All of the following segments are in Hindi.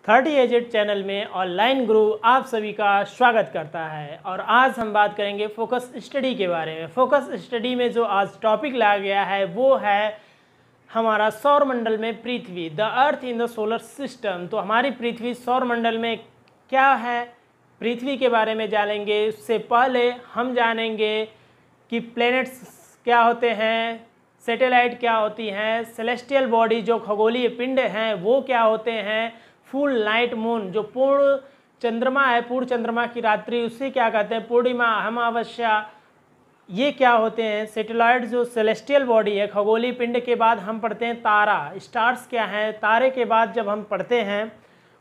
30 एजेड चैनल में ऑनलाइन गुरु आप सभी का स्वागत करता है। और आज हम बात करेंगे फोकस स्टडी के बारे में। फोकस स्टडी में जो आज टॉपिक लाया गया है वो है हमारा सौर मंडल में पृथ्वी, the earth in the solar system. तो हमारी पृथ्वी सौर मंडल में क्या है, पृथ्वी के बारे में जानेंगे। उससे पहले हम जानेंगे कि प्लैनेट्स क्या होते हैं, सैटेलाइट क्या होती हैं, सेलेस्टियल बॉडी जो खगोलीय पिंड हैं वो क्या होते हैं, फुल नाइट मून जो पूर्ण चंद्रमा है, पूर्ण चंद्रमा की रात्रि उसे क्या कहते हैं, पूर्णिमा, अमावस्या, ये क्या होते हैं। सैटेलाइट जो सेलेस्टियल बॉडी है, खगोलीय पिंड के बाद हम पढ़ते हैं तारा, स्टार्स क्या हैं। तारे के बाद जब हम पढ़ते हैं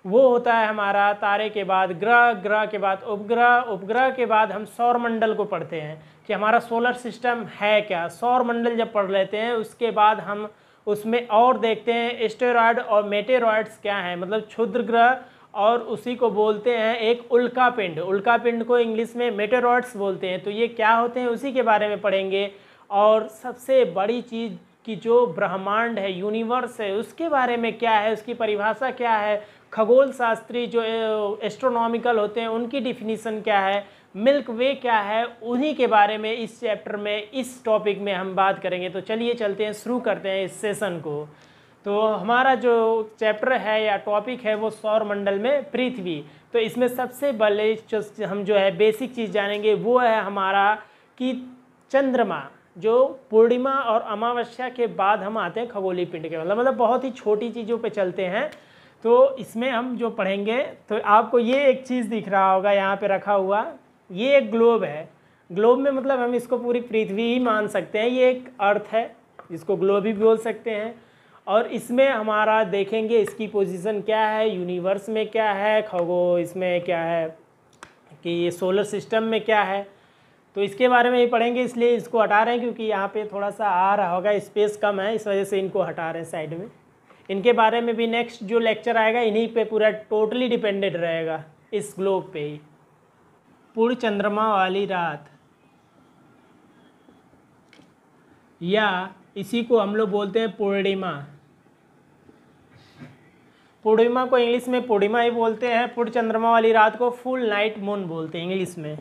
वो होता है हमारा, तारे के बाद ग्रह, ग्रह के बाद उपग्रह, उपग्रह के बाद हम सौर मंडल को पढ़ते हैं कि हमारा सोलर सिस्टम है क्या। सौर मंडल जब पढ़ लेते हैं उसके बाद हम उसमें और देखते हैं एस्टेरॉयड और मेटेरॉयड्स क्या हैं, मतलब क्षुद्र ग्रह, और उसी को बोलते हैं एक उल्का पिंड। उल्का पिंड को इंग्लिश में मेटेरॉयड्स बोलते हैं। तो ये क्या होते हैं उसी के बारे में पढ़ेंगे। और सबसे बड़ी चीज़ कि जो ब्रह्मांड है, यूनिवर्स है, उसके बारे में क्या है, उसकी परिभाषा क्या है, खगोल शास्त्री जो एस्ट्रोनॉमिकल होते हैं उनकी डिफिनीसन क्या है, मिल्क वे क्या है, उन्हीं के बारे में इस चैप्टर में, इस टॉपिक में हम बात करेंगे। तो चलिए चलते हैं, शुरू करते हैं इस सेशन को। तो हमारा जो चैप्टर है या टॉपिक है वो सौर मंडल में पृथ्वी। तो इसमें सबसे पहले हम जो है बेसिक चीज़ जानेंगे वो है हमारा कि चंद्रमा जो पूर्णिमा और अमावस्या के बाद हम आते हैं खगोलीय पिंड के, मतलब बहुत ही छोटी चीज़ों पे चलते हैं। तो इसमें हम जो पढ़ेंगे तो आपको ये एक चीज़ दिख रहा होगा यहाँ पे रखा हुआ, ये एक ग्लोब है। ग्लोब में मतलब हम इसको पूरी पृथ्वी ही मान सकते हैं, ये एक अर्थ है जिसको ग्लोब भी बोल सकते हैं। और इसमें हमारा देखेंगे इसकी पोजीशन क्या है, यूनिवर्स में क्या है, इसमें क्या है कि ये सोलर सिस्टम में क्या है। तो इसके बारे में ही पढ़ेंगे, इसलिए इसको हटा रहे हैं क्योंकि यहाँ पे थोड़ा सा आ रहा होगा, स्पेस कम है, इस वजह से इनको हटा रहे हैं साइड में। इनके बारे में भी नेक्स्ट जो लेक्चर आएगा इन्हीं पे पूरा टोटली डिपेंडेंट रहेगा, इस ग्लोब पे ही। पूर्ण चंद्रमा वाली रात, या इसी को हम लोग बोलते हैं पूर्णिमा। पूर्णिमा को इंग्लिश में पूर्णिमा ही बोलते हैं, पूर्ण चंद्रमा वाली रात को फुल नाइट मून बोलते हैं इंग्लिश में।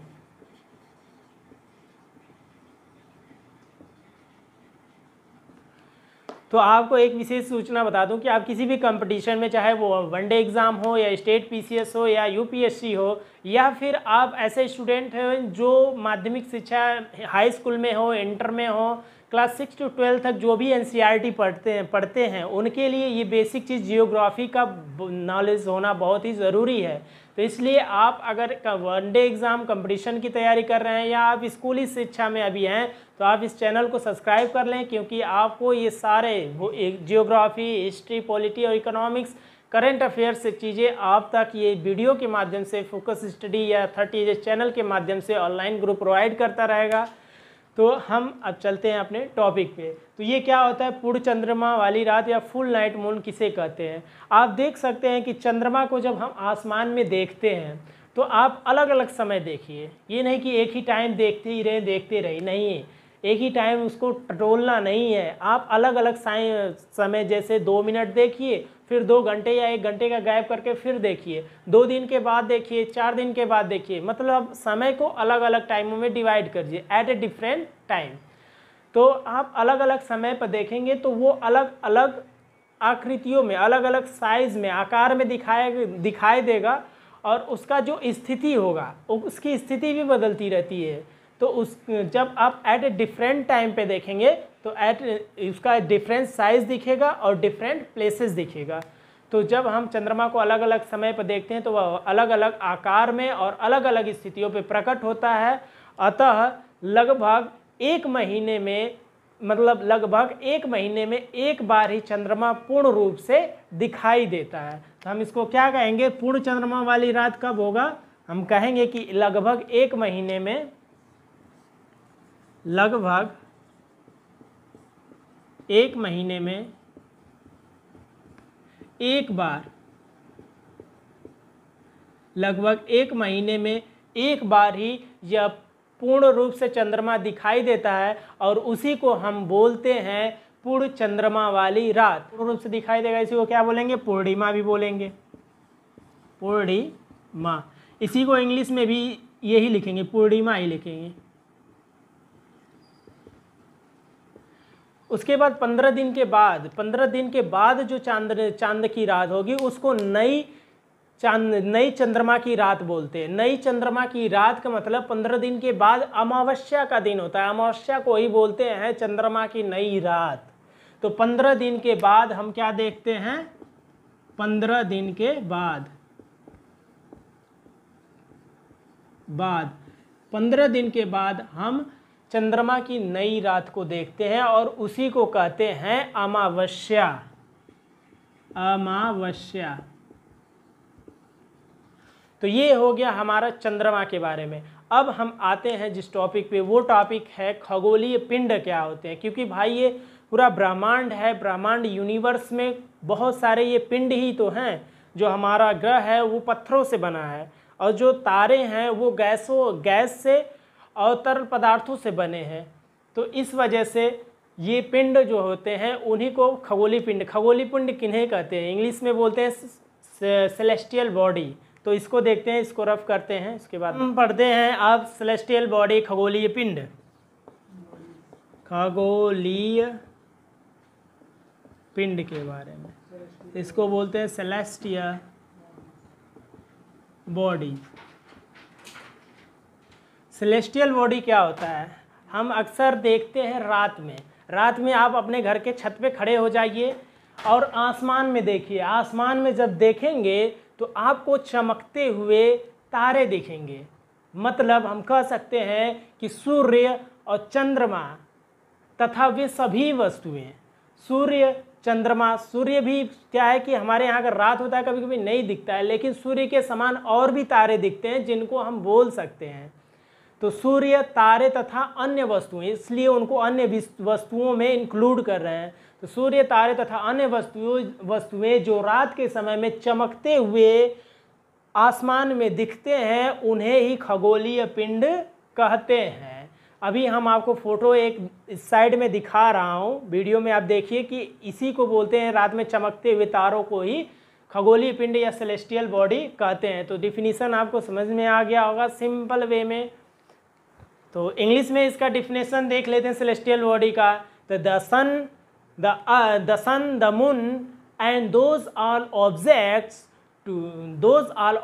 तो आपको एक विशेष सूचना बता दूं कि आप किसी भी कंपटीशन में, चाहे वो वनडे एग्ज़ाम हो या स्टेट पीसीएस हो या यूपीएससी हो, या फिर आप ऐसे स्टूडेंट हैं जो माध्यमिक शिक्षा हाई स्कूल में हो, इंटर में हो, क्लास 6 to 12 तक जो भी एनसीईआरटी पढ़ते हैं उनके लिए ये बेसिक चीज़ जियोग्राफी का नॉलेज होना बहुत ही ज़रूरी है। तो इसलिए आप अगर वनडे एग्ज़ाम कंपटीशन की तैयारी कर रहे हैं या आप स्कूली शिक्षा में अभी हैं तो आप इस चैनल को सब्सक्राइब कर लें, क्योंकि आपको ये सारे जियोग्राफी, हिस्ट्री, पॉलिटी और इकोनॉमिक्स, करंट अफेयर्स से चीज़ें आप तक ये वीडियो के माध्यम से फोकस स्टडी या 30 चैनल के माध्यम से ऑनलाइन ग्रुप प्रोवाइड करता रहेगा। तो हम अब चलते हैं अपने टॉपिक पे। तो ये क्या होता है पूर्ण चंद्रमा वाली रात या फुल नाइट मून किसे कहते हैं। आप देख सकते हैं कि चंद्रमा को जब हम आसमान में देखते हैं तो आप अलग अलग समय देखिए, ये नहीं कि एक ही टाइम देखते रहे, नहीं, एक ही टाइम उसको टटोलना नहीं है। आप अलग अलग समय, जैसे 2 मिनट देखिए, फिर 2 घंटे या 1 घंटे का गैप करके फिर देखिए, 2 दिन के बाद देखिए, 4 दिन के बाद देखिए, मतलब समय को अलग अलग टाइमों में डिवाइड करिए एट ए डिफरेंट टाइम। तो आप अलग अलग समय पर देखेंगे तो वो अलग अलग आकृतियों में, अलग अलग साइज़ में, आकार में दिखाई देगा, और उसका जो स्थिति होगा उसकी स्थिति भी बदलती रहती है। तो जब आप एट ए डिफरेंट टाइम पे देखेंगे तो उसका डिफरेंट साइज़ दिखेगा और डिफरेंट प्लेसेस दिखेगा। तो जब हम चंद्रमा को अलग अलग समय पर देखते हैं तो वह अलग अलग आकार में और अलग अलग स्थितियों पे प्रकट होता है। अतः लगभग 1 महीने में, लगभग 1 महीने में एक बार ही चंद्रमा पूर्ण रूप से दिखाई देता है। तो हम इसको क्या कहेंगे, पूर्ण चंद्रमा वाली रात कब होगा, हम कहेंगे कि लगभग 1 महीने में, लगभग 1 महीने में एक बार, लगभग 1 महीने में एक बार ही यह पूर्ण रूप से चंद्रमा दिखाई देता है, और उसी को हम बोलते हैं पूर्ण चंद्रमा वाली रात। पूर्ण रूप से दिखाई देगा, इसी को क्या बोलेंगे, पूर्णिमा भी बोलेंगे। पूर्णिमा। इसी को इंग्लिश में भी यही लिखेंगे, पूर्णिमा ही लिखेंगे। उसके बाद 15 दिन के बाद जो चांद की रात होगी उसको नई चंद्रमा की रात बोलते हैं। नई चंद्रमा की रात का मतलब 15 दिन के बाद अमावस्या का दिन होता है। अमावस्या को ही बोलते हैं चंद्रमा की नई रात। तो 15 दिन के बाद हम क्या देखते हैं? 15 दिन के बाद 15 दिन के बाद हम चंद्रमा की नई रात को देखते हैं और उसी को कहते हैं अमावस्या। अमावस्या। तो ये हो गया हमारा चंद्रमा के बारे में। अब हम आते हैं जिस टॉपिक पे, वो टॉपिक है खगोलीय पिंड क्या होते हैं। क्योंकि भाई ये पूरा ब्रह्मांड है, ब्रह्मांड यूनिवर्स में बहुत सारे ये पिंड ही तो हैं। जो हमारा ग्रह है वो पत्थरों से बना है और जो तारे हैं वो गैस से और तरल पदार्थों से बने हैं। तो इस वजह से ये पिंड जो होते हैं उन्हीं को खगोलीय पिंड किन्हें कहते हैं? इंग्लिश में बोलते हैं सेलेस्टियल बॉडी। तो इसको देखते हैं, इसको रफ करते हैं, इसके बाद हम पढ़ते हैं अब सेलेस्टियल बॉडी, खगोलीय पिंड। खगोलीय पिंड के बारे में, इसको बोलते हैं सेलेस्टियल बॉडी। सेलेस्टियल बॉडी क्या होता है? हम अक्सर देखते हैं रात में आप अपने घर के छत पे खड़े हो जाइए और आसमान में देखिए। आसमान में जब देखेंगे तो आपको चमकते हुए तारे दिखेंगे। मतलब हम कह सकते हैं कि सूर्य और चंद्रमा तथा वे सभी वस्तुएं, सूर्य चंद्रमा, सूर्य भी क्या है कि हमारे यहाँ अगर रात होता है कभी कभी नहीं दिखता है, लेकिन सूर्य के समान और भी तारे दिखते हैं जिनको हम बोल सकते हैं। तो सूर्य, तारे तथा अन्य वस्तुएं, इसलिए उनको अन्य वस्तुओं में इंक्लूड कर रहे हैं। तो सूर्य, तारे तथा अन्य वस्तुएं जो रात के समय में चमकते हुए आसमान में दिखते हैं उन्हें ही खगोलीय पिंड कहते हैं। अभी हम आपको फोटो एक इस साइड में दिखा रहा हूँ, वीडियो में आप देखिए कि इसी को बोलते हैं, रात में चमकते हुए तारों को ही खगोलीय पिंड या सेलेस्टियल बॉडी कहते हैं। तो डिफिनीशन आपको समझ में आ गया होगा सिंपल वे में। तो इंग्लिश में इसका डिफिनेशन देख लेते हैं सेलेस्टियल बॉडी का। तो the sun, the moon and those all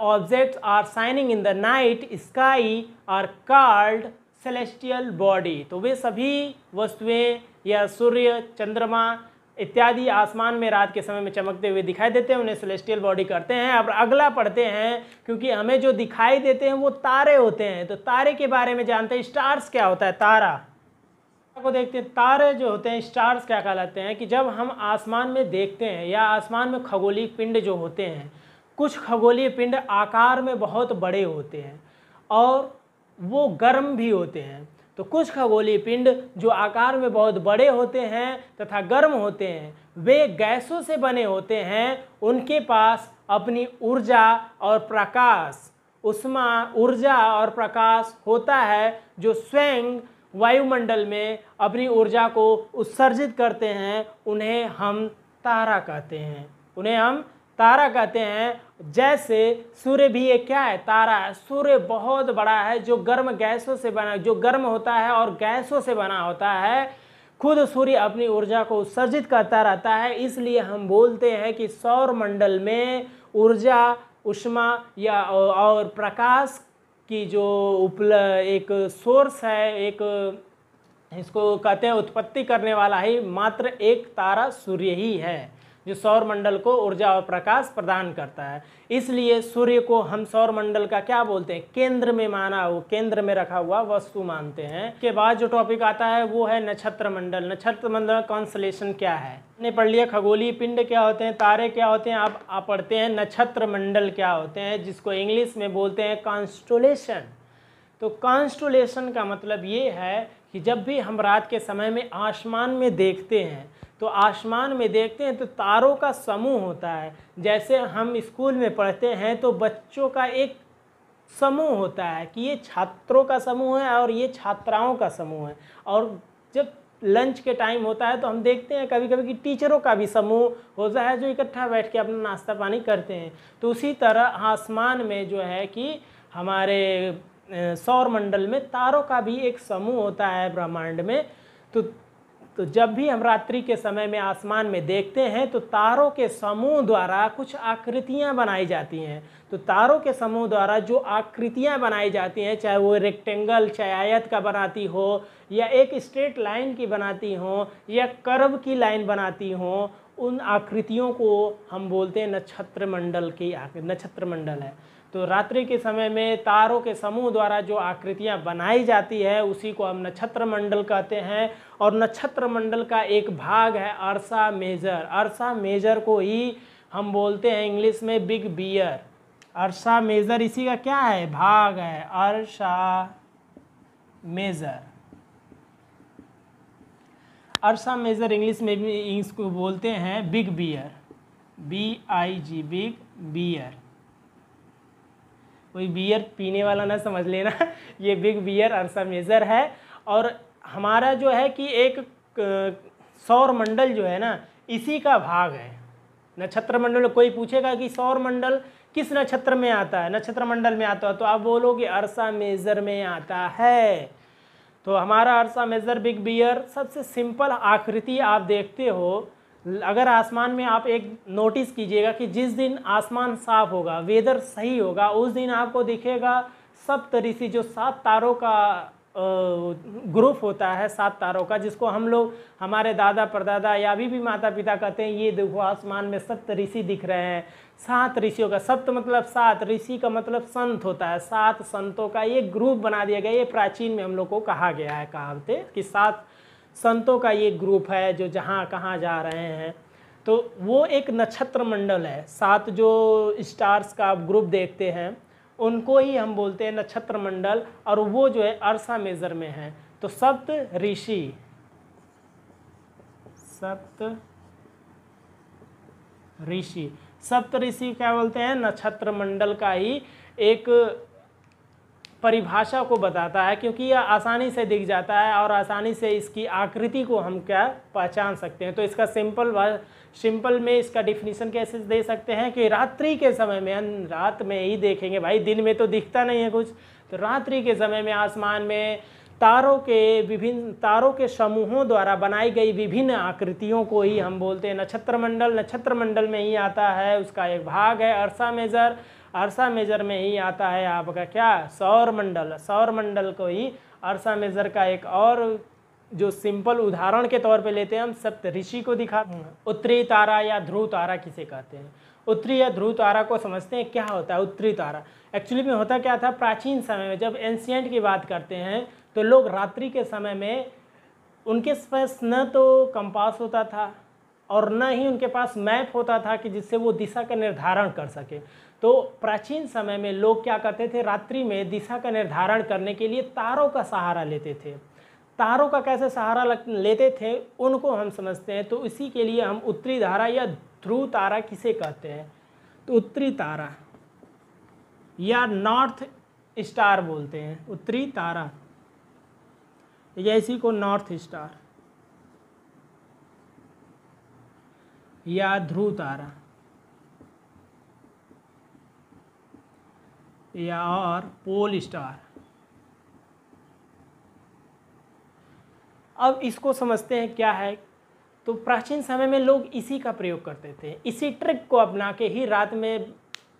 objects are shining in the night sky are called celestial body। तो वे सभी वस्तुएं या सूर्य, चंद्रमा इत्यादि आसमान में रात के समय में चमकते हुए दिखाई देते हैं, उन्हें सेलेस्टियल बॉडी करते हैं। अब अगला पढ़ते हैं, क्योंकि हमें जो दिखाई देते हैं वो तारे होते हैं। तो तारे के बारे में जानते हैं। स्टार्स क्या होता है? तारा को देखते हैं। तारे जो होते हैं, स्टार्स क्या कहलाते हैं कि जब हम आसमान में देखते हैं या आसमान में खगोलीय पिंड जो होते हैं, कुछ खगोलीय पिंड आकार में बहुत बड़े होते हैं और वो गर्म भी होते हैं। तो कुछ खगोलीय पिंड जो आकार में बहुत बड़े होते हैं तथा गर्म होते हैं, वे गैसों से बने होते हैं। उनके पास अपनी ऊर्जा और प्रकाश, ऊर्जा और प्रकाश होता है, जो स्वयं वायुमंडल में अपनी ऊर्जा को उत्सर्जित करते हैं। उन्हें हम तारा कहते हैं। जैसे सूर्य भी एक क्या है? तारा है। सूर्य बहुत बड़ा है जो गर्म होता है और गैसों से बना होता है। खुद सूर्य अपनी ऊर्जा को उत्सर्जित करता रहता है। इसलिए हम बोलते हैं कि सौर मंडल में ऊर्जा, ऊष्मा या और प्रकाश की जो एक सोर्स है, एक इसको कहते हैं उत्पत्ति करने वाला ही मात्र एक तारा सूर्य ही है, जो सौर मंडल को ऊर्जा और प्रकाश प्रदान करता है। इसलिए सूर्य को हम सौर मंडल का क्या बोलते हैं? केंद्र में रखा हुआ वस्तु मानते हैं। इसके बाद जो टॉपिक आता है वो है नक्षत्र मंडल। नक्षत्र मंडल कॉन्स्टेलेशन क्या है? हमने पढ़ लिया खगोलीय पिंड क्या होते हैं, तारे क्या होते हैं। आप पढ़ते हैं नक्षत्र मंडल क्या होते हैं, जिसको इंग्लिश में बोलते हैं कॉन्स्टेलेशन। तो कॉन्स्टेलेशन का मतलब ये है कि जब भी हम रात के समय में आसमान में देखते हैं तो तारों का समूह होता है। जैसे हम स्कूल में पढ़ते हैं तो बच्चों का एक समूह होता है कि ये छात्रों का समूह है और ये छात्राओं का समूह है। और जब लंच के टाइम होता है तो हम देखते हैं कभी कभी कि टीचरों का भी समूह होता है जो इकट्ठा बैठ के अपना नाश्ता पानी करते हैं। तो उसी तरह आसमान में जो है कि हमारे सौर मंडल में तारों का भी एक समूह होता है ब्रह्मांड में। तो जब भी हम रात्रि के समय में आसमान में देखते हैं तो तारों के समूह द्वारा कुछ आकृतियां बनाई जाती हैं। तो तारों के समूह द्वारा जो आकृतियां बनाई जाती हैं, चाहे वो रेक्टेंगल, चाहे आयत का बनाती हो, या एक स्ट्रेट लाइन की बनाती हो, या कर्व की लाइन बनाती हो, उन आकृतियों को हम बोलते हैं नक्षत्र मंडल की नक्षत्र मंडल है। तो रात्रि के समय में तारों के समूह द्वारा जो आकृतियां बनाई जाती है उसी को हम नक्षत्र मंडल कहते हैं। और नक्षत्र मंडल का एक भाग है अर्सा मेजर। अर्सा मेजर को ही हम बोलते हैं इंग्लिश में बिग बियर। अर्सा मेजर इसी का क्या है, भाग है, ursa major. Ursa major English में भी इसको बोलते हैं big bear, BIG, big bear. कोई बियर पीने वाला ना समझ लेना, ये बिग बियर अर्सा मेजर है। और हमारा जो है कि एक सौर मंडल जो है ना, इसी का भाग है नक्षत्र मंडल। कोई पूछेगा कि सौर मंडल किस नक्षत्र में आता है, नक्षत्र मंडल में आता है, तो आप बोलोगे अर्सा मेजर में आता है। तो हमारा अर्सा मेजर बिग बियर सबसे सिंपल आकृति आप देखते हो। अगर आसमान में आप एक नोटिस कीजिएगा कि जिस दिन आसमान साफ होगा, वेदर सही होगा, उस दिन आपको दिखेगा सप्तऋषि, जो 7 तारों का ग्रुप होता है, 7 तारों का, जिसको हम लोग हमारे दादा परदादा या अभी भी माता पिता कहते हैं ये देखो आसमान में सप्तऋषि दिख रहे हैं। 7 ऋषियों का, सप्त मतलब 7, ऋषि का मतलब संत होता है, 7 संतों का ये ग्रुप बना दिया गया। ये प्राचीन में हम लोग को कहा गया है कहावते कि 7 संतों का ये ग्रुप है जो जहाँ कहाँ जा रहे हैं। तो वो एक नक्षत्र मंडल है। 7 जो स्टार्स का आप ग्रुप देखते हैं उनको ही हम बोलते हैं नक्षत्र मंडल, और वो जो है अर्सा मेजर में है। तो सप्त ऋषि क्या बोलते हैं, नक्षत्र मंडल का ही एक परिभाषा को बताता है, क्योंकि यह आसानी से दिख जाता है और आसानी से इसकी आकृति को हम क्या पहचान सकते हैं। तो इसका सिंपल में इसका डिफिनीशन कैसे दे सकते हैं कि रात्रि के समय में, हम रात में ही देखेंगे भाई, दिन में तो दिखता नहीं है कुछ, तो रात्रि के समय में आसमान में तारों के समूहों द्वारा बनाई गई विभिन्न आकृतियों को ही हम बोलते हैं नक्षत्र मंडल। नक्षत्र मंडल में ही आता है, उसका एक भाग है अर्सा मेजर। अर्सा मेजर में ही आता है आपका क्या, सौर मंडल। सौर मंडल को ही अर्सा मेजर का एक और जो सिंपल उदाहरण के तौर पे लेते हैं हम, सप्तऋषि को दिखाते हैं। उत्तरी तारा या ध्रुव तारा किसे कहते हैं, उत्तरी या ध्रुव तारा को समझते हैं क्या होता है उत्तरी तारा। एक्चुअली में होता क्या था, प्राचीन समय में जब एंशिएंट की बात करते हैं तो लोग रात्रि के समय में, उनके पास न तो कंपास होता था और न ही उनके पास मैप होता था कि जिससे वो दिशा का निर्धारण कर सके। तो प्राचीन समय में लोग क्या करते थे, रात्रि में दिशा का निर्धारण करने के लिए तारों का सहारा लेते थे। तारों का कैसे सहारा लेते थे उनको हम समझते हैं। तो इसी के लिए हम उत्तरी तारा या ध्रुव तारा किसे कहते हैं, तो उत्तरी तारा या नॉर्थ स्टार बोलते हैं। उत्तरी तारा या इसी को नॉर्थ स्टार या ध्रुव तारा या और पोल स्टार। अब इसको समझते हैं क्या है। तो प्राचीन समय में लोग इसी का प्रयोग करते थे, इसी ट्रिक को अपना के ही रात में,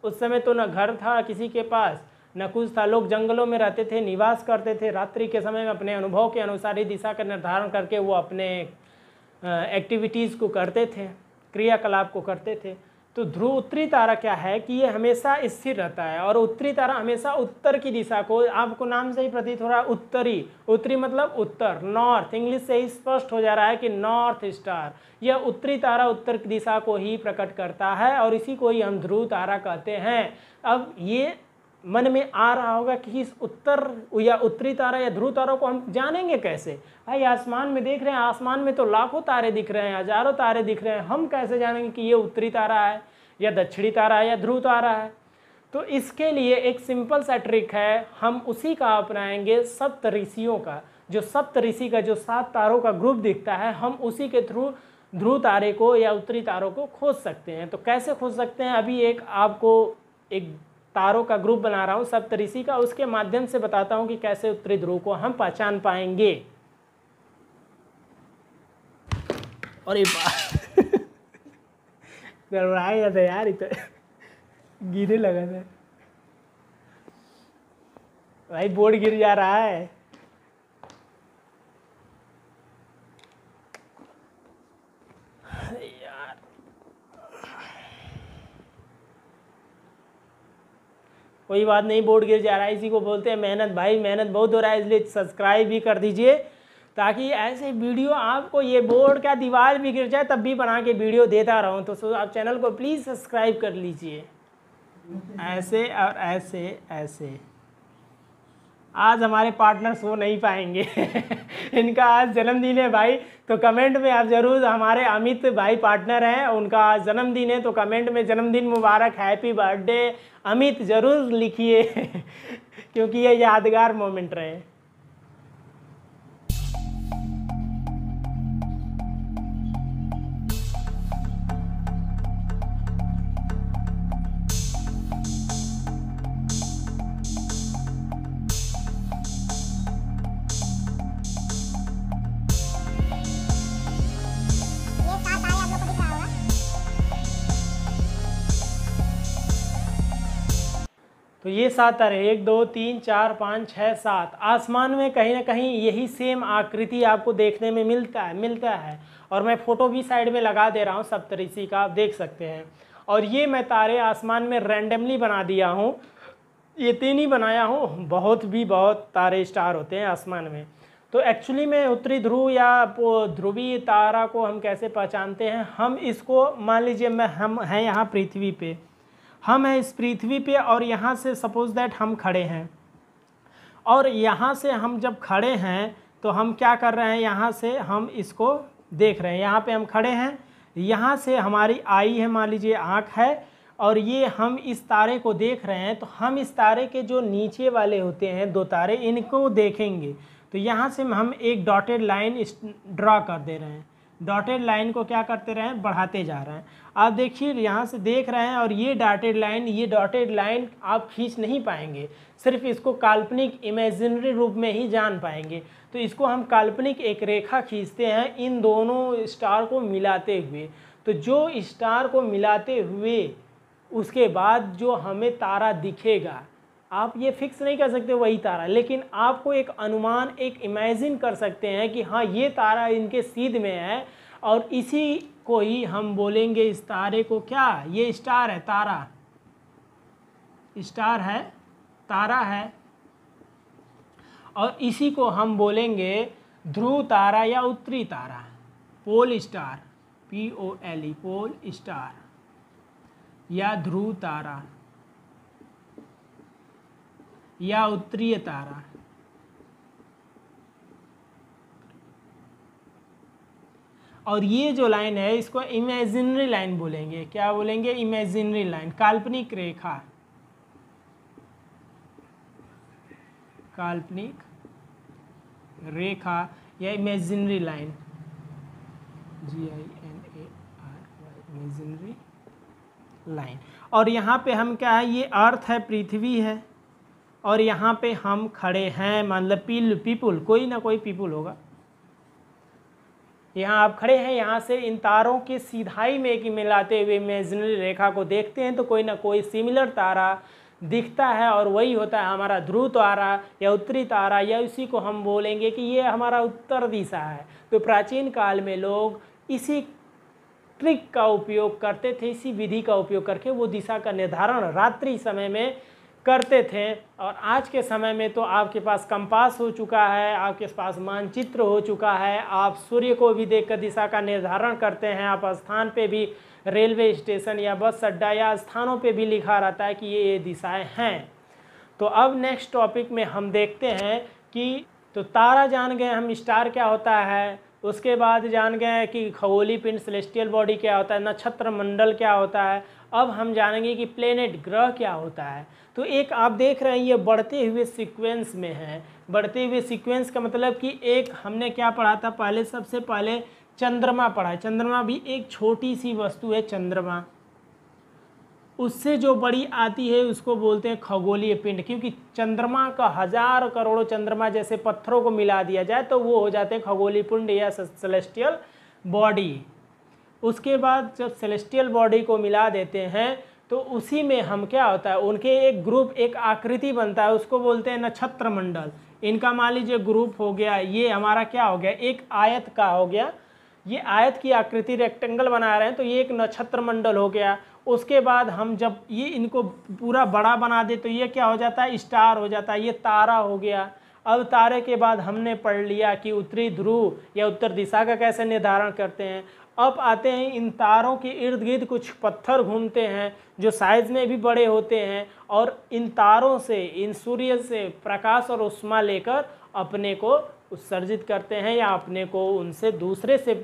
उस समय तो न घर था किसी के पास न कुछ था, लोग जंगलों में रहते थे, निवास करते थे। रात्रि के समय में अपने अनुभव के अनुसार ही दिशा का निर्धारण करके वो अपने एक्टिविटीज़ को करते थे, क्रियाकलाप को करते थे। तो ध्रुव उत्तरी तारा क्या है कि ये हमेशा स्थिर रहता है, और उत्तरी तारा हमेशा उत्तर की दिशा को, आपको नाम से ही प्रतीत हो रहा है उत्तरी, उत्तरी मतलब उत्तर, नॉर्थ, इंग्लिश से ही स्पष्ट हो जा रहा है कि नॉर्थ स्टार। यह उत्तरी तारा उत्तर की दिशा को ही प्रकट करता है और इसी को ही हम ध्रुव तारा कहते हैं। अब ये मन में आ रहा होगा कि इस उत्तर या उत्तरी तारा या ध्रुव तारा को हम जानेंगे कैसे। भाई आसमान में देख रहे हैं, आसमान में तो लाखों तारे दिख रहे हैं, हजारों तारे दिख रहे हैं, हम कैसे जानेंगे कि ये उत्तरी तारा है या दक्षिणी तारा है या ध्रुव तारा है। तो इसके लिए एक सिंपल सा ट्रिक है, हम उसी का अपनाएंगे सप्तऋषियों का। जो सप्तऋषि का जो 7 तारों का ग्रुप दिखता है, हम उसी के थ्रू ध्रुव तारे को या उत्तरी तारों को खोज सकते हैं। तो कैसे खोज सकते हैं, अभी एक आपको एक तारों का ग्रुप बना रहा हूँ सप्तऋषि का, उसके माध्यम से बताता हूँ कि कैसे उत्तरी ध्रुव को हम पहचान पाएंगे। और ये गड़बड़ाए जाता यार, इतना गिरने लगा था भाई, बोर्ड गिर जा रहा है। यार कोई बात नहीं, बोर्ड गिर जा रहा है, इसी को बोलते हैं मेहनत। भाई मेहनत बहुत हो रहा है, इसलिए सब्सक्राइब भी कर दीजिए, ताकि ऐसे वीडियो आपको, ये बोर्ड क्या दीवार भी गिर जाए तब भी बना के वीडियो देता रहूं। तो आप चैनल को प्लीज़ सब्सक्राइब कर लीजिए। ऐसे और ऐसे ऐसे आज हमारे पार्टनर सो नहीं पाएंगे इनका आज जन्मदिन है भाई, तो कमेंट में आप ज़रूर, हमारे अमित भाई पार्टनर हैं, उनका आज जन्मदिन है, तो कमेंट में जन्मदिन मुबारक, हैप्पी बर्थडे अमित ज़रूर लिखिए क्योंकि ये यादगार मोमेंट रहे। तो ये 7 तारे, 1 2 3 4 5 6 7 आसमान में कहीं ना कहीं यही सेम आकृति आपको देखने में मिलता है। और मैं फ़ोटो भी साइड में लगा दे रहा हूँ सप्तऋषि का, आप देख सकते हैं। और ये मैं तारे आसमान में रैंडमली बना दिया हूँ, ये 3 ही बनाया हूँ, बहुत तारे स्टार होते हैं आसमान में। तो एक्चुअली में उत्तरी ध्रुव या ध्रुवीय तारा को हम कैसे पहचानते हैं, हम इसको मान लीजिए हम हैं यहाँ पृथ्वी पे, हम हैं इस पृथ्वी पे, और यहाँ से सपोज दैट हम खड़े हैं, और यहाँ से हम जब खड़े हैं तो हम क्या कर रहे हैं, यहाँ से हम इसको देख रहे हैं, यहाँ पे हम खड़े हैं, यहाँ से हमारी आई है, मान लीजिए आँख है, और ये हम इस तारे को देख रहे हैं। तो हम इस तारे के जो नीचे वाले होते हैं 2 तारे, इनको देखेंगे। तो यहाँ से हम एक डॉटेड लाइन ड्रा कर दे रहे हैं, डॉटेड लाइन को क्या करते रहे हैं, बढ़ाते जा रहे हैं। आप देखिए यहाँ से देख रहे हैं, और ये डॉटेड लाइन आप खींच नहीं पाएंगे, सिर्फ इसको काल्पनिक इमेजिनरी रूप में ही जान पाएंगे। तो इसको हम काल्पनिक एक रेखा खींचते हैं इन दोनों स्टार को मिलाते हुए। तो जो स्टार को मिलाते हुए उसके बाद जो हमें तारा दिखेगा, आप ये फिक्स नहीं कर सकते वही तारा, लेकिन आपको एक अनुमान, एक इमेजिन कर सकते हैं कि हाँ ये तारा इनके सीध में है, और इसी को ही हम बोलेंगे, इस तारे को क्या, ये स्टार है, तारा स्टार है, तारा है, और इसी को हम बोलेंगे ध्रुव तारा या उत्तरी तारा, pole star, POLE pole star या ध्रुव तारा या उत्तरीय तारा। और ये जो लाइन है इसको इमेजिनरी लाइन बोलेंगे, क्या बोलेंगे, इमेजिनरी लाइन, काल्पनिक रेखा, काल्पनिक रेखा या imaginary line, GINARY, imaginary line. और यहाँ पे हम क्या है, ये अर्थ है, पृथ्वी है, और यहाँ पे हम खड़े हैं, मतलब पीपुल, कोई ना कोई पीपुल होगा, यहाँ आप खड़े हैं, यहाँ से इन तारों के सीधाई में एक मिलाते हुए इमेजिनरी रेखा को देखते हैं, तो कोई ना कोई सिमिलर तारा दिखता है, और वही होता है हमारा ध्रुव तारा या उत्तरी तारा, या इसी को हम बोलेंगे कि ये हमारा उत्तर दिशा है। तो प्राचीन काल में लोग इसी ट्रिक का उपयोग करते थे, इसी विधि का उपयोग करके वो दिशा का निर्धारण रात्रि समय में करते थे। और आज के समय में तो आपके पास कंपास हो चुका है, आपके पास मानचित्र हो चुका है, आप सूर्य को भी देखकर दिशा का निर्धारण करते हैं, आप स्थान पे भी, रेलवे स्टेशन या बस अड्डा या स्थानों पे भी लिखा रहता है कि ये दिशाएं हैं। तो अब नेक्स्ट टॉपिक में हम देखते हैं कि, तो तारा जान गए हम, स्टार क्या होता है, उसके बाद जान गए हैं कि खगोलीय पिंड सेलेस्टियल बॉडी क्या होता है, नक्षत्र मंडल क्या होता है। अब हम जानेंगे कि प्लेनेट ग्रह क्या होता है। तो एक आप देख रहे हैं ये बढ़ते हुए सीक्वेंस में है। बढ़ते हुए सीक्वेंस का मतलब कि एक हमने क्या पढ़ा था पहले, सबसे पहले चंद्रमा पढ़ा है। चंद्रमा भी एक छोटी सी वस्तु है चंद्रमा, उससे जो बड़ी आती है उसको बोलते हैं खगोलीय पिंड, क्योंकि चंद्रमा का हजार करोड़ों चंद्रमा जैसे पत्थरों को मिला दिया जाए तो वो हो जाते हैं खगोलीय पिंड या सेलेस्टियल बॉडी। उसके बाद जब सेलेस्टियल बॉडी को मिला देते हैं तो उसी में हम क्या होता है, उनके एक ग्रुप, एक आकृति बनता है, उसको बोलते हैं नक्षत्र मंडल। इनका मान लीजिए ग्रुप हो गया, ये हमारा क्या हो गया, एक आयत का हो गया, ये आयत की आकृति रेक्टेंगल बना रहे हैं तो ये एक नक्षत्र मंडल हो गया। उसके बाद हम जब ये इनको पूरा बड़ा बना दे तो ये क्या हो जाता है, स्टार हो जाता है, ये तारा हो गया। अब तारे के बाद हमने पढ़ लिया कि उत्तरी ध्रुव या उत्तर दिशा का कैसे निर्धारण करते हैं। अब आते हैं इन तारों के इर्द गिर्द कुछ पत्थर घूमते हैं जो साइज में भी बड़े होते हैं, और इन तारों से, इन सूर्य से प्रकाश और ऊष्मा लेकर अपने को उत्सर्जित करते हैं, या अपने को उनसे दूसरे से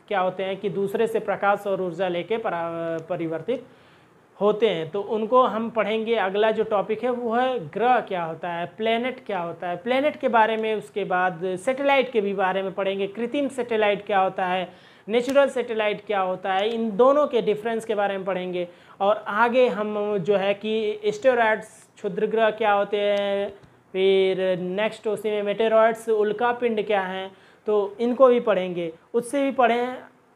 क्या होते हैं कि दूसरे से प्रकाश और ऊर्जा लेके परिवर्तित होते हैं। तो उनको हम पढ़ेंगे। अगला जो टॉपिक है वो है ग्रह क्या होता है, प्लेनेट क्या होता है, प्लेनेट के बारे में, उसके बाद सैटेलाइट के भी बारे में पढ़ेंगे। कृत्रिम सैटेलाइट क्या होता है, नेचुरल सैटेलाइट क्या होता है, इन दोनों के डिफरेंस के बारे में पढ़ेंगे। और आगे हम जो है कि एस्टेरॉइड्स, क्षुद्रग्रह क्या होते हैं, फिर नेक्स्ट उसी में मेटेरॉइड्स, उल्कापिंड क्या हैं, तो इनको भी पढ़ेंगे। उससे भी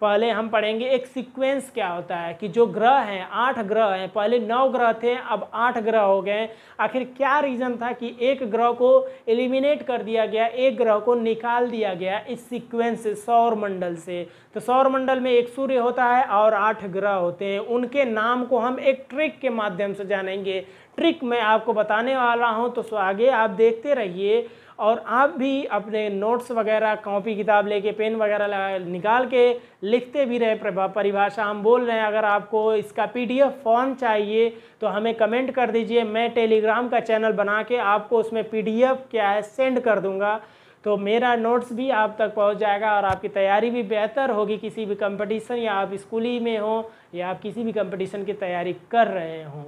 पहले हम पढ़ेंगे एक सीक्वेंस क्या होता है, कि जो ग्रह हैं, 8 ग्रह हैं, पहले 9 ग्रह थे, अब 8 ग्रह हो गए। आखिर क्या रीज़न था कि एक ग्रह को एलिमिनेट कर दिया गया, एक ग्रह को निकाल दिया गया इस सीक्वेंस से, सौर मंडल से। तो सौर मंडल में एक सूर्य होता है और 8 ग्रह होते हैं। उनके नाम को हम एक ट्रिक के माध्यम से जानेंगे। ट्रिक मैं आपको बताने वाला हूँ, तो आगे आप देखते रहिए। और आप भी अपने नोट्स वगैरह, कॉपी किताब लेके, पेन वगैरह निकाल के लिखते भी रहे परिभाषा हम बोल रहे हैं। अगर आपको इसका PDF फॉर्म चाहिए तो हमें कमेंट कर दीजिए, मैं टेलीग्राम का चैनल बना के आपको उसमें PDF क्या है सेंड कर दूंगा, तो मेरा नोट्स भी आप तक पहुंच जाएगा और आपकी तैयारी भी बेहतर होगी। किसी भी कंपटीशन, या आप स्कूली में हो या आप किसी भी कंपटीशन की तैयारी कर रहे हों।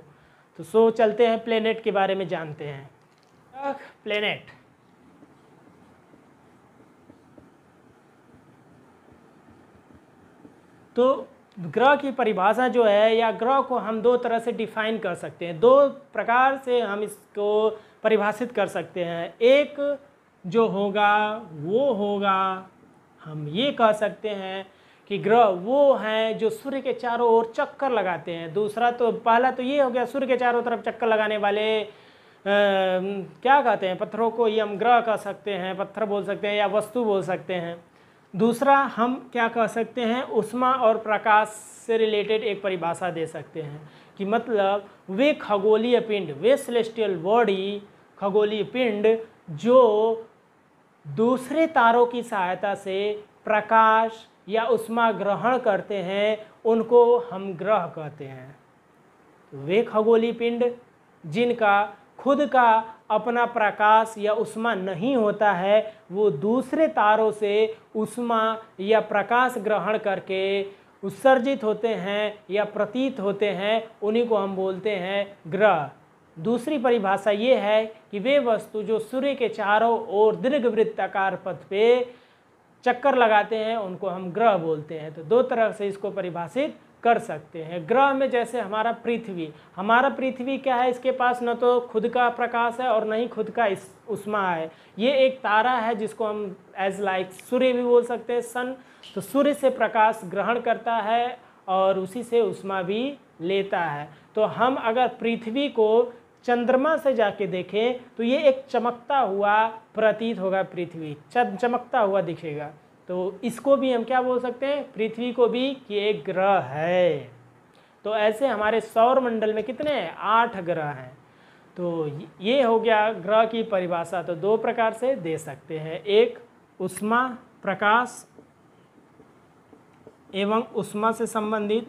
तो चलते हैं प्लेनेट के बारे में जानते हैं। प्लेनेट, तो ग्रह की परिभाषा जो है, या ग्रह को हम 2 तरह से डिफाइन कर सकते हैं, 2 प्रकार से हम इसको परिभाषित कर सकते हैं। एक जो होगा वो होगा, हम ये कह सकते हैं कि ग्रह वो हैं जो सूर्य के चारों ओर चक्कर लगाते हैं। दूसरा तो, पहला तो ये हो गया सूर्य के चारों तरफ चक्कर लगाने वाले क्या कहते हैं, पत्थरों को ये हम ग्रह कह सकते हैं, पत्थर बोल सकते हैं या वस्तु बोल सकते हैं। दूसरा हम क्या कह सकते हैं, ऊष्मा और प्रकाश से रिलेटेड एक परिभाषा दे सकते हैं, कि मतलब वे खगोलीय पिंड, वे सेलेस्टियल बॉडी, खगोलीय पिंड जो दूसरे तारों की सहायता से प्रकाश या ऊष्मा ग्रहण करते हैं, उनको हम ग्रह कहते हैं। वे खगोलीय पिंड जिनका खुद का अपना प्रकाश या ऊष्मा नहीं होता है, वो दूसरे तारों से ऊष्मा या प्रकाश ग्रहण करके उत्सर्जित होते हैं या प्रतीत होते हैं, उन्हीं को हम बोलते हैं ग्रह। दूसरी परिभाषा ये है कि वे वस्तु जो सूर्य के चारों ओर दीर्घवृत्ताकार पथ पे चक्कर लगाते हैं, उनको हम ग्रह बोलते हैं। तो 2 तरह से इसको परिभाषित कर सकते हैं। ग्रह में जैसे हमारा पृथ्वी क्या है, इसके पास न तो खुद का प्रकाश है और न ही खुद का ऊष्मा है। ये एक तारा है जिसको हम एज लाइक सूर्य भी बोल सकते हैं, सन। तो सूर्य से प्रकाश ग्रहण करता है और उसी से ऊष्मा भी लेता है। तो हम अगर पृथ्वी को चंद्रमा से जाके देखें तो ये एक चमकता हुआ प्रतीत होगा, पृथ्वी चमकता हुआ दिखेगा। तो इसको भी हम क्या बोल सकते हैं, पृथ्वी को भी, कि एक ग्रह है। तो ऐसे हमारे सौर मंडल में कितने हैं, 8 ग्रह हैं। तो ये हो गया ग्रह की परिभाषा। तो 2 प्रकार से दे सकते हैं, एक ऊष्मा प्रकाश एवं ऊष्मा से संबंधित,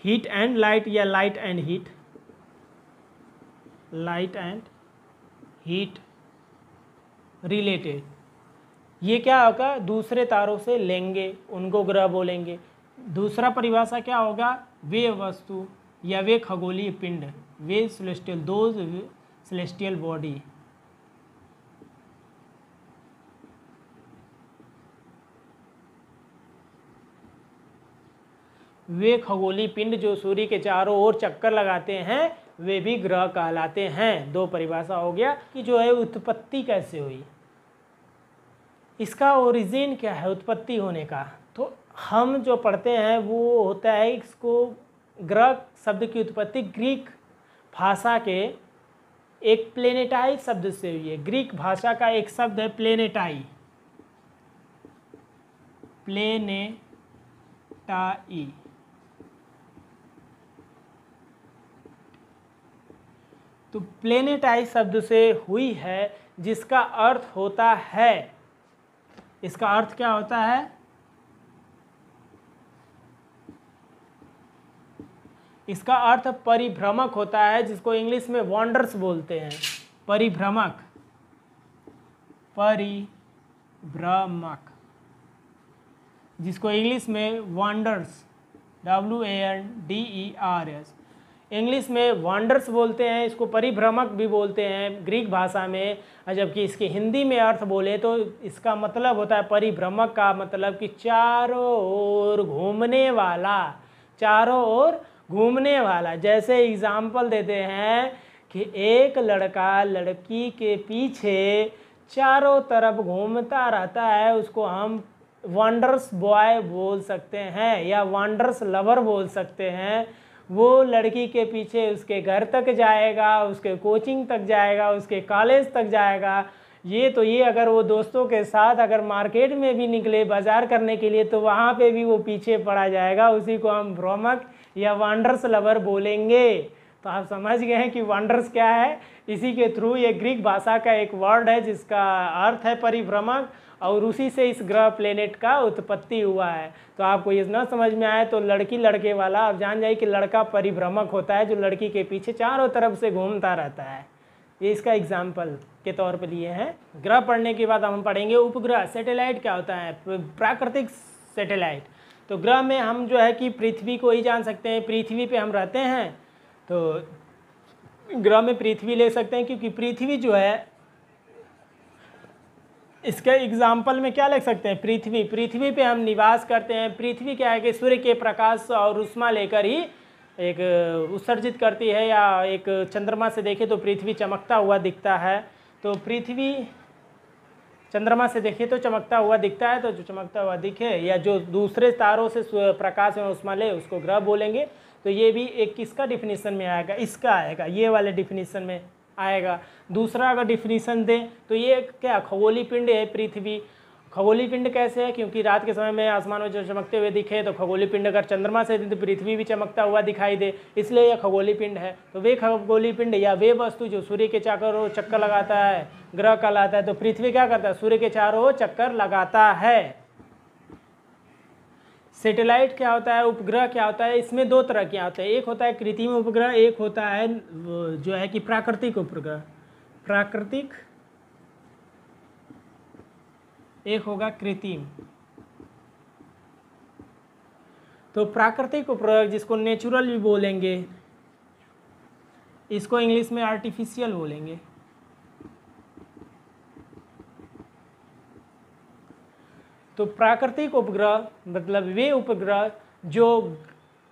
हीट एंड लाइट या लाइट एंड हीट रिलेटेड। ये क्या होगा, दूसरे तारों से लेंगे, उनको ग्रह बोलेंगे। दूसरा परिभाषा क्या होगा, वे वस्तु या वे खगोलीय पिंड, वे सेलेस्टियल, दोज सेलेस्टियल बॉडी। वे खगोलीय पिंड जो सूर्य के चारों ओर चक्कर लगाते हैं वे भी ग्रह कहलाते हैं। दो परिभाषा हो गया कि जो है उत्पत्ति कैसे हुई, इसका ओरिजिन क्या है उत्पत्ति होने का। तो हम जो पढ़ते हैं वो होता है, इसको ग्रह शब्द की उत्पत्ति ग्रीक भाषा के एक प्लेनेटाई शब्द से हुई है। ग्रीक भाषा का एक शब्द है प्लेनेटाई, प्लेनेटाई। तो प्लेनेटाई शब्द से हुई है, जिसका अर्थ होता है, इसका अर्थ क्या होता है, इसका अर्थ परिभ्रमक होता है, जिसको इंग्लिश में वॉन्डर्स बोलते हैं। परिभ्रमक, परिभ्रमक, जिसको इंग्लिश में वॉन्डर्स, WANDERS, इंग्लिश में वॉन्डर्स बोलते हैं, इसको परिभ्रमक भी बोलते हैं ग्रीक भाषा में। जबकि इसके हिंदी में अर्थ बोले तो इसका मतलब होता है, परिभ्रमक का मतलब कि चारों ओर घूमने वाला, चारों ओर घूमने वाला। जैसे एग्जाम्पल देते हैं कि एक लड़का लड़की के पीछे चारों तरफ घूमता रहता है, उसको हम वॉन्डर्स बॉय बोल सकते हैं या वॉन्डर्स लवर बोल सकते हैं। वो लड़की के पीछे उसके घर तक जाएगा, उसके कोचिंग तक जाएगा, उसके कॉलेज तक जाएगा। ये अगर वो दोस्तों के साथ अगर मार्केट में भी निकले बाजार करने के लिए तो वहाँ पे भी वो पीछे पड़ा जाएगा। उसी को हम भ्रमक या वॉन्डर्स लवर बोलेंगे। तो आप समझ गए हैं कि वॉन्डर्स क्या है। इसी के थ्रू ये ग्रीक भाषा का एक वर्ड है जिसका अर्थ है परिभ्रमक, और उसी से इस ग्रह प्लेनेट का उत्पत्ति हुआ है। तो आपको ये ना समझ में आए तो लड़की लड़के वाला आप जान जाइए कि लड़का परिभ्रमक होता है, जो लड़की के पीछे चारों तरफ से घूमता रहता है। ये इसका एग्जाम्पल के तौर पे लिए हैं। ग्रह पढ़ने के बाद हम पढ़ेंगे उपग्रह। सैटेलाइट क्या होता है, प्राकृतिक सैटेलाइट। तो ग्रह में हम जो है कि पृथ्वी को ही जान सकते हैं, पृथ्वी पे हम रहते हैं तो ग्रह में पृथ्वी ले सकते हैं, क्योंकि पृथ्वी जो है इसके एग्जाम्पल में क्या लिख सकते हैं, पृथ्वी पे हम निवास करते हैं। पृथ्वी क्या है कि सूर्य के प्रकाश और उष्मा लेकर ही एक उत्सर्जित करती है, या एक चंद्रमा से देखें तो पृथ्वी चमकता हुआ दिखता है। तो पृथ्वी चंद्रमा से देखें तो चमकता हुआ दिखता है, तो जो चमकता हुआ दिखे या जो दूसरे तारों से प्रकाश में उष्मा ले उसको ग्रह बोलेंगे। तो ये भी एक किसका डिफिनीशन में आएगा, इसका आएगा, ये वाले डिफिनीशन में आएगा। दूसरा अगर डिफिनीशन दें तो ये क्या खगोलीय पिंड है पृथ्वी। खगोलीय पिंड कैसे है, क्योंकि रात के समय में आसमान में जो चमकते हुए दिखे तो खगोलीय पिंड अगर चंद्रमा से तो पृथ्वी भी चमकता हुआ दिखाई दे, इसलिए यह खगोलीय पिंड है। तो वे खगोलीय पिंड या वे वस्तु जो सूर्य के चारों ओर चक्कर लगाता है ग्रह कहलाता है। तो पृथ्वी क्या करता है, सूर्य के चारों ओर चक्कर लगाता है। सैटेलाइट क्या होता है, उपग्रह क्या होता है, इसमें दो तरह के आते हैं। एक होता है कृत्रिम उपग्रह, एक होता है जो है कि प्राकृतिक उपग्रह। प्राकृतिक, एक होगा कृत्रिम। तो प्राकृतिक उपग्रह जिसको नेचुरल भी बोलेंगे, इसको इंग्लिश में आर्टिफिशियल बोलेंगे। तो प्राकृतिक उपग्रह मतलब वे उपग्रह जो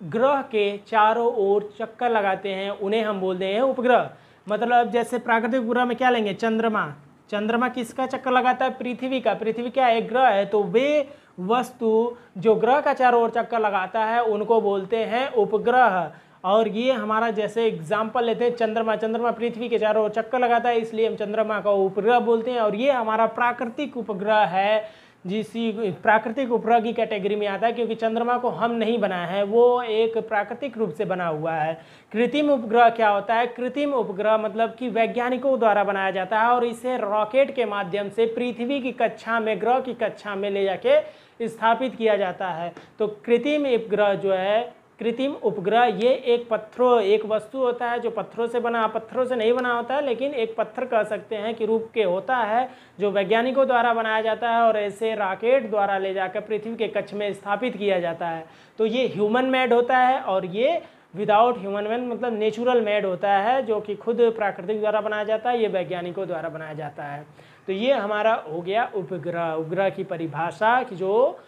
ग्रह के चारों ओर चक्कर लगाते हैं उन्हें हम बोलते हैं उपग्रह। मतलब जैसे प्राकृतिक उपग्रह में क्या लेंगे, चंद्रमा। चंद्रमा किसका चक्कर लगाता है, पृथ्वी का। पृथ्वी क्या एक ग्रह है, तो वे वस्तु जो ग्रह का चारों ओर चक्कर लगाता है उनको बोलते हैं उपग्रह। और ये हमारा जैसे एग्जाम्पल लेते हैं चंद्रमा। चंद्रमा पृथ्वी के चारों ओर चक्कर लगाता है, इसलिए हम चंद्रमा का उपग्रह बोलते हैं। और ये हमारा प्राकृतिक उपग्रह है, जिसी प्राकृतिक उपग्रह की कैटेगरी में आता है, क्योंकि चंद्रमा को हम नहीं बनाए हैं, वो एक प्राकृतिक रूप से बना हुआ है। कृत्रिम उपग्रह क्या होता है, कृत्रिम उपग्रह मतलब कि वैज्ञानिकों द्वारा बनाया जाता है और इसे रॉकेट के माध्यम से पृथ्वी की कक्षा में, ग्रह की कक्षा में ले जाके स्थापित किया जाता है। तो कृत्रिम उपग्रह जो है कृत्रिम उपग्रह ये एक वस्तु होता है जो पत्थरों से नहीं बना होता है, लेकिन एक पत्थर कह सकते हैं कि रूप के होता है, जो वैज्ञानिकों द्वारा बनाया जाता है और ऐसे रॉकेट द्वारा ले जाकर पृथ्वी के कक्ष में स्थापित किया जाता है। तो ये ह्यूमन मेड होता है और ये विदाउट ह्यूमन मेड मतलब नेचुरल मेड होता है, जो कि खुद प्राकृतिक द्वारा बनाया जाता है, ये वैज्ञानिकों द्वारा बनाया जाता है। तो ये हमारा हो गया उपग्रह। उपग्रह की परिभाषा कि जो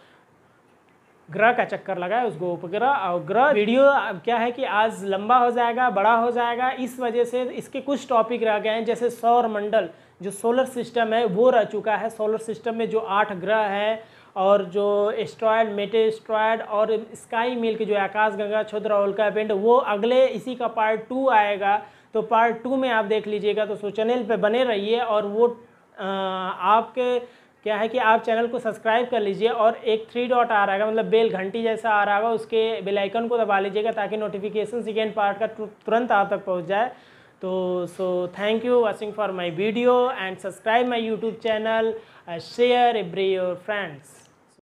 ग्रह का चक्कर लगा है उसको उपग्रह। और ग्रह वीडियो क्या है कि आज लंबा हो जाएगा, बड़ा हो जाएगा, इस वजह से इसके कुछ टॉपिक रह गए हैं, जैसे सौर मंडल जो सोलर सिस्टम है वो रह चुका है। सोलर सिस्टम में जो 8 ग्रह हैं और जो एस्ट्रॉयड, मेटेस्ट्रॉयड और स्काई मिल्क जो आकाशगंगा, क्षुद्र और उल्का पिंड, वो अगले इसी का पार्ट 2 आएगा। तो पार्ट 2 में आप देख लीजिएगा। तो चैनल पे बने रहिए और वो आपके क्या है कि आप चैनल को सब्सक्राइब कर लीजिए और एक 3 डॉट आ रहा है, मतलब बेल घंटी जैसा आ रहा होगा, उसके बेल आइकन को दबा लीजिएगा ताकि नोटिफिकेशन सेकेंड पार्ट का तुरंत आप तक पहुंच जाए। तो thank you watching for my video and subscribe my YouTube channel, share every your friends.